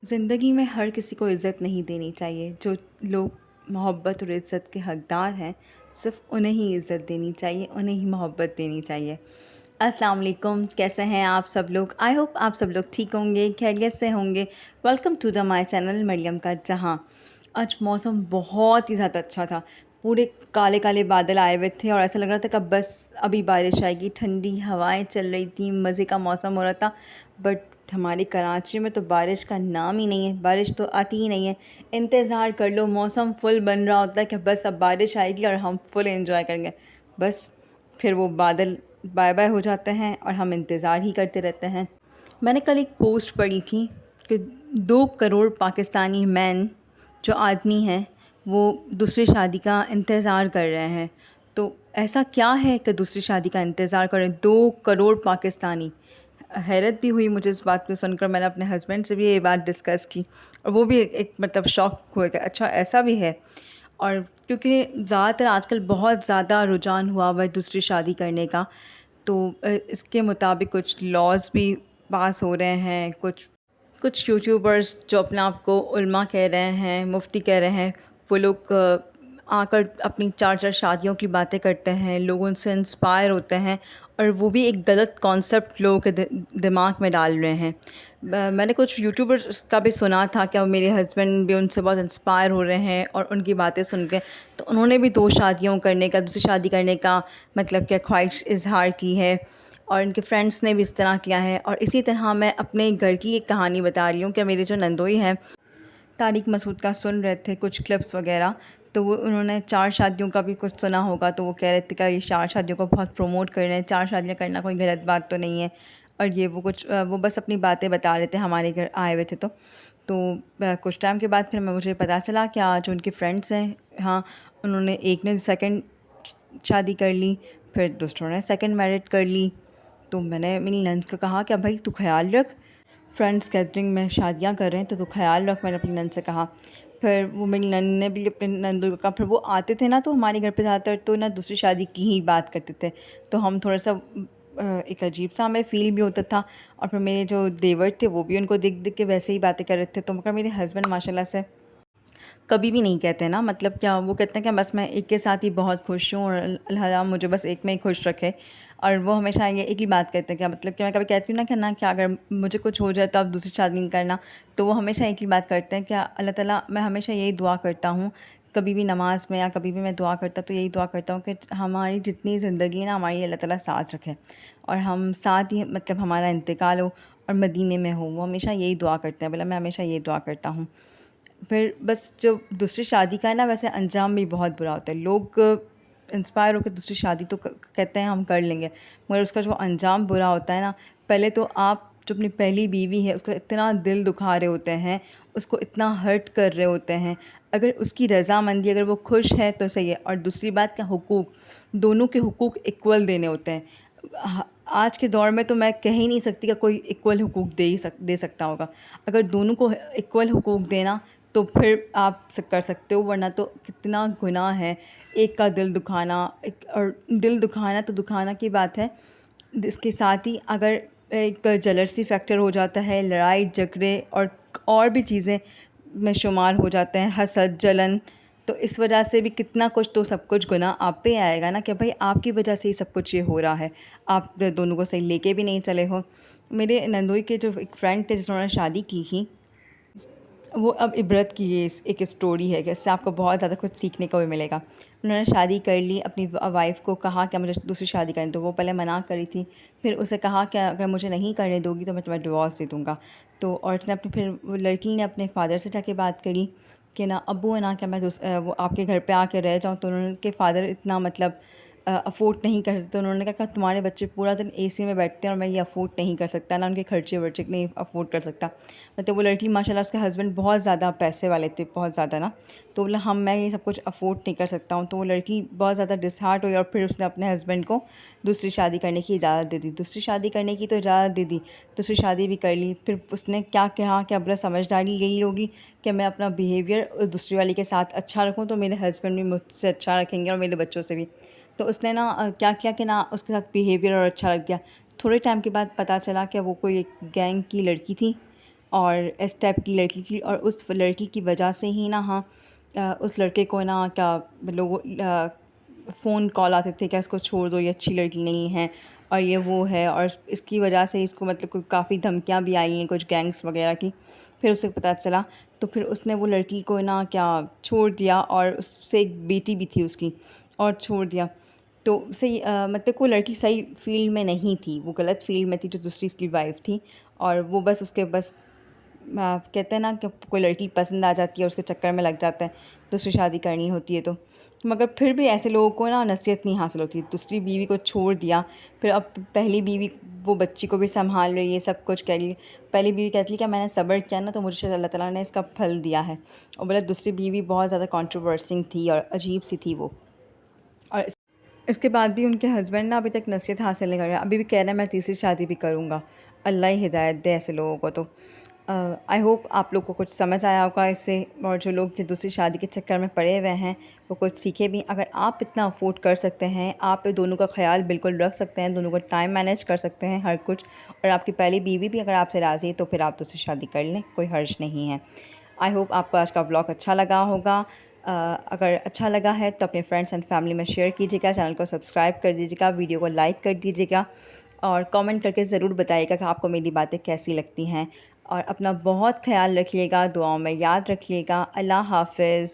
ज़िंदगी में हर किसी को इज़्ज़त नहीं देनी चाहिए। जो लोग मोहब्बत और इज़्ज़त के हकदार हैं, सिर्फ़ उन्हें ही इज़्ज़त देनी चाहिए, उन्हें ही मोहब्बत देनी चाहिए। अस्सलाम वालेकुम, कैसे हैं आप सब लोग? आई होप आप सब लोग ठीक होंगे, खैरियत से होंगे। Welcome to the my channel Mariyam का जहां। आज मौसम बहुत ही ज़्यादा अच्छा था। पूरे काले-काले बादल आए हुए थे और ऐसा लग रहा था कि बस अभी बारिश आएगी। ठंडी हवाएँ चल रही थी, मज़े का मौसम हो रहा था। बट हमारी कराची में तो बारिश का नाम ही नहीं है, बारिश तो आती ही नहीं है। इंतज़ार कर लो, मौसम फुल बन रहा होता है कि बस अब बारिश आएगी और हम फुल एंजॉय करेंगे। बस फिर वो बादल बाय बाय हो जाते हैं और हम इंतज़ार ही करते रहते हैं। मैंने कल एक पोस्ट पढ़ी थी कि 2 करोड़ पाकिस्तानी मैन जो आदमी हैं वो दूसरी शादी का इंतज़ार कर रहे हैं। तो ऐसा क्या है कि दूसरी शादी का इंतज़ार कर रहे हैं 2 करोड़ पाकिस्तानी? हैरत भी हुई मुझे इस बात को सुनकर। मैंने अपने हस्बैंड से भी ये बात डिस्कस की और वो भी एक मतलब शॉक हुए कि अच्छा ऐसा भी है। और क्योंकि ज़्यादातर आजकल बहुत ज़्यादा रुझान हुआ हुआ है दूसरी शादी करने का, तो इसके मुताबिक कुछ लॉज़ भी पास हो रहे हैं। कुछ कुछ यूट्यूबर्स जो अपने आप को उल्मा कह रहे हैं, मुफ्ती कह रहे हैं, वो लोग आकर अपनी 4-4 शादियों की बातें करते हैं, लोग उनसे इंस्पायर होते हैं और वो भी एक गलत कॉन्सेप्ट लोगों के दिमाग में डाल रहे हैं। मैंने कुछ यूट्यूबर्स का भी सुना था कि मेरे हस्बैंड भी उनसे बहुत इंस्पायर हो रहे हैं और उनकी बातें सुन के तो उन्होंने भी 2 शादियों करने का, दूसरी शादी करने का मतलब क्या ख्वाहिश इज़हार की है और उनके फ्रेंड्स ने भी इस तरह किया है। और इसी तरह मैं अपने घर की एक कहानी बता रही हूँ कि मेरे जो नंदोई हैं, तारिक मसूद का सुन रहे थे कुछ क्लिप्स वगैरह, तो वो उन्होंने 4 शादियों का भी कुछ सुना होगा, तो वो कह रहे थे कि ये 4 शादियों को बहुत प्रमोट कर रहे हैं, 4 शादियाँ करना कोई गलत बात तो नहीं है। और ये वो कुछ वो बस अपनी बातें बता रहे थे, हमारे घर आए हुए थे कुछ टाइम के बाद फिर मुझे पता चला कि जो उनके फ्रेंड्स हैं, हाँ, उन्होंने एक ने सेकंड शादी कर ली, फिर दूसरों ने सेकंड मैरिज कर ली। तो मैंने मेरी नंद को कहा कि भाई तू ख़्याल रख, फ्रेंड्स गैदरिंग में शादियां कर रहे हैं तो तू ख़्याल रख, मैंने अपनी नंद से कहा। फिर वो मेरी नंद ने भी अपने नंदों को कहा। फिर वो आते थे ना तो हमारे घर पे ज़्यादातर तो ना दूसरी शादी की ही बात करते थे, तो हम थोड़ा सा एक अजीब सा हमें फ़ील भी होता था। और फिर मेरे जो देवर थे वो भी उनको देख देख के वैसे ही बातें कर रहे थे। तो मगर मेरे हस्बैंड माशाल्लाह से कभी भी नहीं कहते ना, मतलब क्या वो कहते हैं कि बस मैं एक के साथ ही बहुत खुश हूँ और अल्लाह ताला मुझे बस एक में ही खुश रखे। और वो हमेशा ये एक ही बात कहते हैं, क्या मतलब कि मैं कभी कहती हूँ ना कि ना क्या अगर मुझे कुछ हो जाए तो आप दूसरी शादी नहीं करना, तो वो हमेशा एक ही बात करते हैं, क्या अल्लाह ताला, मैं हमेशा यही दुआ करता हूँ कभी भी नमाज में या कभी भी मैं दुआ करता तो यही दुआ करता हूँ कि हमारी जितनी ज़िंदगी है ना, हमारी अल्लाह ताला साथ रखे और हम साथ ही मतलब हमारा इंतकाल हो और मदीने में हो। वो हमेशा यही दुआ करते हैं, बोला मैं हमेशा यही दुआ करता हूँ। फिर बस जो दूसरी शादी का है ना, वैसे अंजाम भी बहुत बुरा होता है। लोग इंस्पायर होकर दूसरी शादी तो कहते हैं हम कर लेंगे, मगर उसका जो अंजाम बुरा होता है ना, पहले तो आप जो अपनी पहली बीवी है उसका इतना दिल दुखा रहे होते हैं, उसको इतना हर्ट कर रहे होते हैं। अगर उसकी रज़ामंदी, अगर वो खुश है तो सही है। और दूसरी बात क्या, हुकूक, दोनों के हुकूक इक्वल देने होते हैं। आज के दौर में तो मैं कह ही नहीं सकती कि कोई इक्वल हुकूक दे सकता होगा। अगर दोनों को इक्वल हुकूक देना तो फिर आप कर सकते हो, वरना तो कितना गुनाह है एक का दिल दुखाना। एक और दिल दुखाना तो दुखाना की बात है, इसके साथ ही अगर एक जलसी फैक्टर हो जाता है, लड़ाई झगड़े और भी चीज़ें में शुमार हो जाते हैं, हसद जलन, तो इस वजह से भी कितना कुछ, तो सब कुछ गुनाह आप पे आएगा ना कि भाई आपकी वजह से ही सब कुछ ये हो रहा है, आप दोनों को सही लेके भी नहीं चले हो। मेरे नंदोई के जो एक फ्रेंड थे जिन्होंने शादी की थी, वो अब इबरत की ये एक स्टोरी है कि इससे आपको बहुत ज़्यादा कुछ सीखने को भी मिलेगा। उन्होंने शादी कर ली, अपनी वाइफ़ को कहा कि मुझे दूसरी शादी करनी, तो वो पहले मना करी थी। फिर उसे कहा कि अगर मुझे नहीं करने दोगी तो मैं तुम्हें डिवोर्स दे दूँगा। तो और उसने अपने फिर वो लड़की ने अपने फ़ादर से जाके बात करी कि ना अब्बू है ना, क्या मैं वो आपके घर पे आके रह जाऊँ। तो उनके फ़ादर इतना मतलब अफ़ोर्ड नहीं कर सकते। तो उन्होंने कहा कि तुम्हारे बच्चे पूरा दिन एसी में बैठते हैं और मैं ये अफ़ोर्ड नहीं कर सकता, ना उनके खर्चे वर्चे नहीं अफ़ोर्ड कर सकता। मतलब वो लड़की माशाल्लाह, उसके हस्बैंड बहुत ज़्यादा पैसे वाले थे, बहुत ज़्यादा ना, तो बोला मैं ये सब कुछ अफ़ोर्ड नहीं कर सकता हूँ। तो वो लड़की बहुत ज़्यादा डिसहार्ट हुई और फिर उसने अपने हस्बैंड को दूसरी शादी करने की इजाज़त दे दी। दूसरी शादी करने की तो इजाज़त दे दी, दूसरी शादी भी कर ली। फिर उसने क्या कहा कि अब समझदारी यही होगी कि मैं अपना बिहेवियर उस दूसरी वाली के साथ अच्छा रखूँ तो मेरे हस्बैंड भी मुझसे अच्छा रखेंगे और मेरे बच्चों से भी। तो उसने ना क्या किया कि ना उसके साथ बिहेवियर और अच्छा रख दिया। थोड़े टाइम के बाद पता चला कि वो कोई एक गैंग की लड़की थी और इस टाइप की लड़की थी, और उस लड़की की वजह से ही ना हाँ उस लड़के को ना क्या लोग फ़ोन कॉल आते थे, क्या इसको छोड़ दो, ये अच्छी लड़की नहीं है और ये वो है, और इसकी वजह से इसको मतलब काफ़ी धमकियाँ भी आई हैं कुछ गैंग्स वगैरह की। फिर उसे पता चला तो फिर उसने वो लड़की को ना क्या छोड़ दिया, और उससे एक बेटी भी थी उसकी, और छोड़ दिया। तो सही मतलब वो लड़की सही फ़ील्ड में नहीं थी, वो गलत फ़ील्ड में थी, जो दूसरी उसकी वाइफ़ थी। और वो बस उसके बस कहते हैं ना कि कोई लड़की पसंद आ जाती है और उसके चक्कर में लग जाता है, दूसरी शादी करनी होती है तो। मगर फिर भी ऐसे लोगों को ना नसीहत नहीं हासिल होती, दूसरी बीवी को छोड़ दिया, फिर अब पहली बीवी वो बच्ची को भी संभाल रही है, सब कुछ कर रही है। पहली बीवी कहती है कि मैंने सब्र किया ना तो मुझे शायद अल्लाह ताला ने इसका फल दिया है। और बोला दूसरी बीवी बहुत ज़्यादा कंट्रोवर्सिंग थी और अजीब सी थी वो। और इसके बाद भी उनके हस्बैंड ना अभी तक नसीहत हासिल नहीं कर रहे हैं, अभी भी कह रहे हैं मैं तीसरी शादी भी करूँगा। अल्लाह ही हिदायत दे ऐसे लोगों को तो। आई होप आप लोग को कुछ समझ आया होगा इससे, और जो लोग जो दूसरी शादी के चक्कर में पड़े हुए हैं वो कुछ सीखे भी। अगर आप इतना अफोर्ड कर सकते हैं, आप दोनों का ख्याल बिल्कुल रख सकते हैं, दोनों का टाइम मैनेज कर सकते हैं हर कुछ, और आपकी पहली बीवी भी अगर आपसे राज़ी है तो फिर आप दूसरी शादी कर लें, कोई हर्ज नहीं है। आई होप आपको आज का व्लॉग अच्छा लगा होगा। अगर अच्छा लगा है तो अपने फ्रेंड्स एंड फैमिली में शेयर कीजिएगा, चैनल को सब्सक्राइब कर दीजिएगा, वीडियो को लाइक कर दीजिएगा, और कमेंट करके ज़रूर बताइएगा कि आपको मेरी बातें कैसी लगती हैं। और अपना बहुत ख्याल रखिएगा, दुआओं में याद रखिएगा। अल्लाह हाफ़िज़।